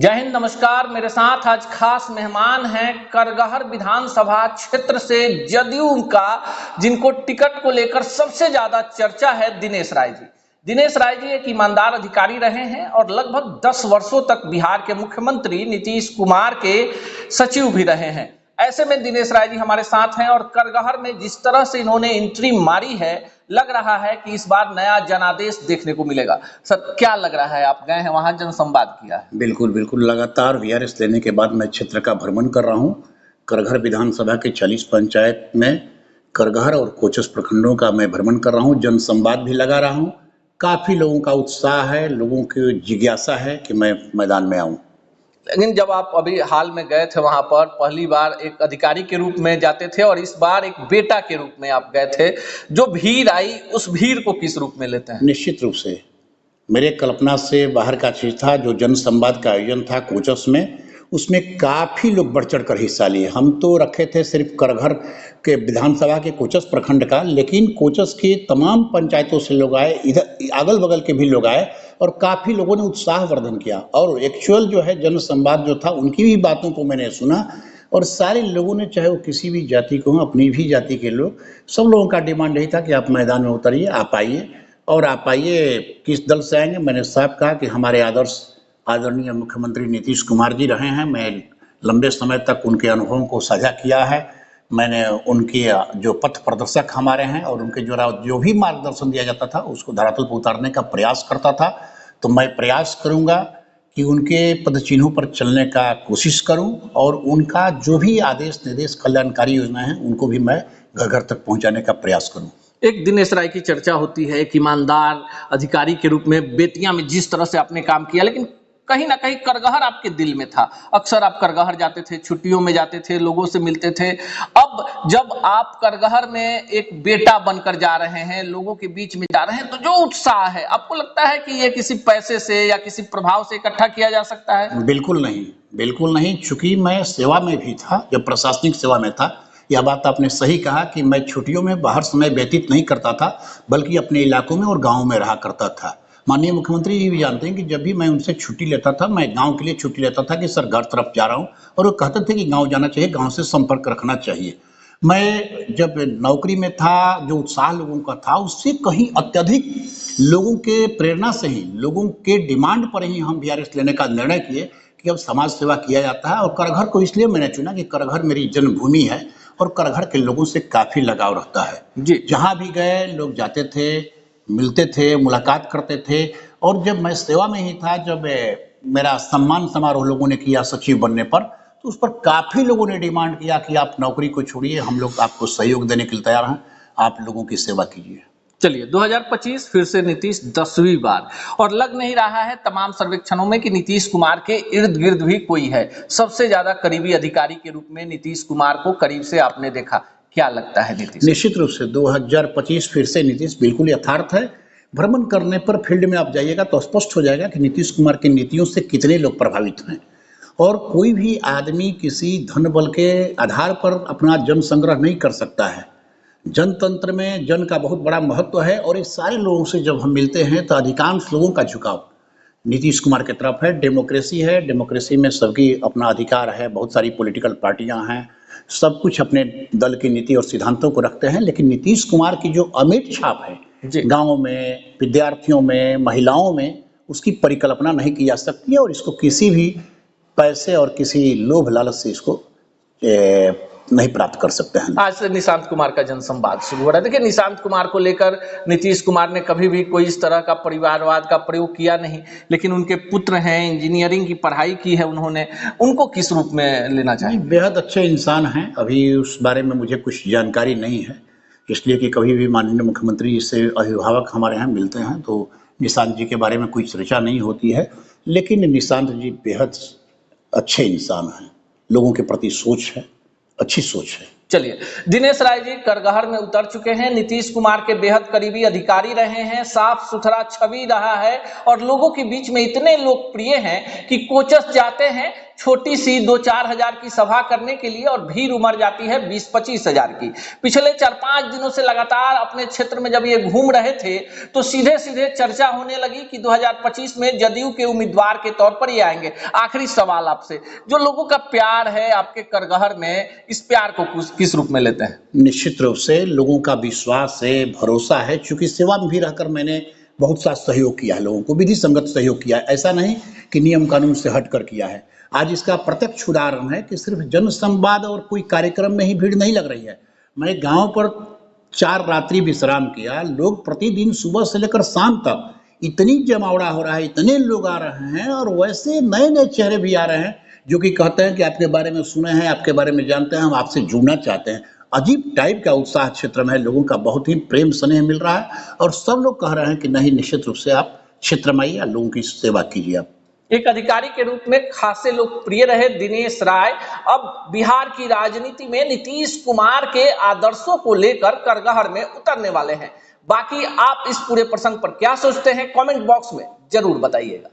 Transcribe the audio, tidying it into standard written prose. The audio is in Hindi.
जय हिंद, नमस्कार। मेरे साथ आज खास मेहमान हैं करगहर विधानसभा क्षेत्र से जदयू का, जिनको टिकट को लेकर सबसे ज्यादा चर्चा है, दिनेश राय जी। दिनेश राय जी एक ईमानदार अधिकारी रहे हैं और लगभग 10 वर्षों तक बिहार के मुख्यमंत्री नीतीश कुमार के सचिव भी रहे हैं। ऐसे में दिनेश राय जी हमारे साथ हैं और करगहर में जिस तरह से इन्होंने एंट्री मारी है, लग रहा है कि इस बार नया जनादेश देखने को मिलेगा। सर, क्या लग रहा है? आप गए हैं वहां, जनसंवाद किया है। बिल्कुल बिल्कुल, लगातार वीआरएस लेने के बाद मैं क्षेत्र का भ्रमण कर रहा हूँ। करगहर विधानसभा के 40 पंचायत में करगहर और कोचस प्रखंडों का मैं भ्रमण कर रहा हूँ, जनसंवाद भी लगा रहा हूँ। काफी लोगों का उत्साह है, लोगों की जिज्ञासा है कि मैं मैदान में आऊँ। लेकिन जब आप अभी हाल में गए थे वहां पर, पहली बार एक अधिकारी के रूप में जाते थे और इस बार एक बेटा के रूप में आप गए थे, जो भीड़ आई उस भीड़ को किस रूप में लेते हैं? निश्चित रूप से मेरे कल्पना से बाहर का चीज था। जो जन संवाद का आयोजन था कोचस में, उसमें काफी लोग बढ़ चढ़ कर हिस्सा लिए। हम तो रखे थे सिर्फ करगहर के विधानसभा के कोचस प्रखंड का, लेकिन कोचस की तमाम पंचायतों से लोग आए, इधर अगल बगल के भी लोग आए और काफी लोगों ने उत्साहवर्धन किया। और एक्चुअल जो है जन संवाद जो था, उनकी भी बातों को मैंने सुना और सारे लोगों ने, चाहे वो किसी भी जाति को हो, अपनी भी जाति के लोग, सब लोगों का डिमांड यही था कि आप मैदान में उतरिए, आप आइए। और आप आइए, किस दल से आएंगे? मैंने साफ कहा कि हमारे आदरणीय मुख्यमंत्री नीतीश कुमार जी रहे हैं। मैं लंबे समय तक उनके अनुभवों को साझा किया है। मैंने उनके जो पथ प्रदर्शक हमारे हैं और उनके जो भी मार्गदर्शन दिया जाता था, उसको धरातल पर उतारने का प्रयास करता था। तो मैं प्रयास करूंगा कि उनके पद चिन्हों पर चलने का कोशिश करूं और उनका जो भी आदेश निर्देश, कल्याणकारी योजनाएं हैं, उनको भी मैं घर घर तक पहुंचाने का प्रयास करूं। एक दिनेश राय की चर्चा होती है, एक ईमानदार अधिकारी के रूप में बेतिया में जिस तरह से आपने काम किया, लेकिन कहीं ना कहीं करगहर आपके दिल में था। अक्सर आप करगहर जाते थे, छुट्टियों में जाते थे, लोगों से मिलते थे। अब जब आप करगहर में एक बेटा बनकर जा रहे हैं, लोगों के बीच में जा रहे हैं, तो जो उत्साह है, आपको लगता है कि ये किसी पैसे से या किसी प्रभाव से इकट्ठा किया जा सकता है? बिल्कुल नहीं, बिल्कुल नहीं। चूंकि मैं सेवा में भी था, जब प्रशासनिक सेवा में था। यह बात आपने सही कहा कि मैं छुट्टियों में बाहर समय व्यतीत नहीं करता था, बल्कि अपने इलाकों में और गाँव में रहा करता था। माननीय मुख्यमंत्री जी भी जानते हैं कि जब भी मैं उनसे छुट्टी लेता था, मैं गांव के लिए छुट्टी लेता था कि सर घर तरफ जा रहा हूं, और वो कहते थे कि गांव जाना चाहिए, गांव से संपर्क रखना चाहिए। मैं जब नौकरी में था, जो उत्साह लोगों का था, उससे कहीं अत्यधिक लोगों के प्रेरणा से ही, लोगों के डिमांड पर ही हम वीआरएस लेने का निर्णय किए कि अब समाज सेवा किया जाता है। और करगहर को इसलिए मैंने चुना कि करगहर मेरी जन्मभूमि है और करगहर के लोगों से काफी लगाव रहता है जी। जहां भी गए लोग जाते थे, मिलते थे, मुलाकात करते थे। और जब मैं सेवा में ही था, जब मेरा सम्मान समारोह लोगों ने किया सचिव बनने पर, तो उस पर काफी लोगों ने डिमांड किया कि आप नौकरी को छोड़िए, हम लोग आपको सहयोग देने के लिए तैयार हैं, आप लोगों की सेवा कीजिए। चलिए, 2025 फिर से नीतीश 10वीं बार, और लग नहीं रहा है तमाम सर्वेक्षणों में कि नीतीश कुमार के इर्द गिर्द भी कोई है। सबसे ज्यादा करीबी अधिकारी के रूप में नीतीश कुमार को करीब से आपने देखा, क्या लगता है नीतीश? निश्चित रूप से 2025 फिर से नीतीश बिल्कुल यथार्थ है। भ्रमण करने पर फील्ड में आप जाइएगा तो स्पष्ट हो जाएगा कि नीतीश कुमार की नीतियों से कितने लोग प्रभावित हैं। और कोई भी आदमी किसी धन बल के आधार पर अपना जन संग्रह नहीं कर सकता है। जनतंत्र में जन का बहुत बड़ा महत्व है और इस सारे लोगों से जब हम मिलते हैं तो अधिकांश लोगों का झुकाव नीतीश कुमार की तरफ है। डेमोक्रेसी है, डेमोक्रेसी में सबकी अपना अधिकार है, बहुत सारी पॉलिटिकल पार्टियां हैं, सब कुछ अपने दल की नीति और सिद्धांतों को रखते हैं। लेकिन नीतीश कुमार की जो अमिट छाप है गाँव में, विद्यार्थियों में, महिलाओं में, उसकी परिकल्पना नहीं की जा सकती है। और इसको किसी भी पैसे और किसी लोभ लालच से इसको नहीं प्राप्त कर सकते हैं। आज से निशांत कुमार का जनसंवाद शुरू हो रहा है। देखिए, निशांत कुमार को लेकर नीतीश कुमार ने कभी भी कोई इस तरह का परिवारवाद का प्रयोग किया नहीं, लेकिन उनके पुत्र हैं, इंजीनियरिंग की पढ़ाई की है उन्होंने, उनको किस रूप में लेना चाहिए? बेहद अच्छे इंसान हैं। अभी उस बारे में मुझे कुछ जानकारी नहीं है, इसलिए कि कभी भी माननीय मुख्यमंत्री से अभिभावक हमारे यहाँ मिलते हैं तो निशांत जी के बारे में कोई चर्चा नहीं होती है। लेकिन निशांत जी बेहद अच्छे इंसान हैं, लोगों के प्रति सोच है, अच्छी सोच है। चलिए, दिनेश राय जी करगहर में उतर चुके हैं, नीतीश कुमार के बेहद करीबी अधिकारी रहे हैं, साफ सुथरा छवि रहा है और लोगों के बीच में इतने लोकप्रिय हैं कि कोचस जाते हैं छोटी सी 2-4 हजार की सभा करने के लिए और भीड़ उमड़ जाती है 20-25 हजार की। पिछले 4-5 दिनों से लगातार अपने क्षेत्र में जब ये घूम रहे थे तो सीधे सीधे चर्चा होने लगी कि 2025 में जदयू के उम्मीदवार के तौर पर ये आएंगे। आखिरी सवाल आपसे, जो लोगों का प्यार है आपके करगहर में, इस प्यार को किस रूप में लेते हैं? निश्चित रूप से लोगों का विश्वास है, भरोसा है, चूंकि सेवा में भी रहकर मैंने बहुत सा सहयोग किया है, लोगों को विधि संगत सहयोग किया है, ऐसा नहीं कि नियम कानून से हटकर किया है। आज इसका प्रत्यक्ष उदाहरण है कि सिर्फ जन संवाद और कोई कार्यक्रम में ही भीड़ नहीं लग रही है। मैं गांव पर 4 रात्रि विश्राम किया, लोग प्रतिदिन सुबह से लेकर शाम तक इतनी जमावड़ा हो रहा है, इतने लोग आ रहे हैं और वैसे नए नए चेहरे भी आ रहे हैं जो कि कहते हैं कि आपके बारे में सुने हैं, आपके बारे में जानते हैं, हम आपसे जुड़ना चाहते हैं। अजीब टाइप का उत्साह क्षेत्र में है, लोगों का बहुत ही प्रेम स्नेह मिल रहा है और सब लोग कह रहे हैं कि नहीं, निश्चित रूप से आप क्षेत्र में आइए, लोगों की सेवा कीजिए आप। एक अधिकारी के रूप में खासे लोकप्रिय रहे दिनेश राय अब बिहार की राजनीति में नीतीश कुमार के आदर्शों को लेकर करगहर में उतरने वाले हैं। बाकी आप इस पूरे प्रसंग पर क्या सोचते हैं, कमेंट बॉक्स में जरूर बताइएगा।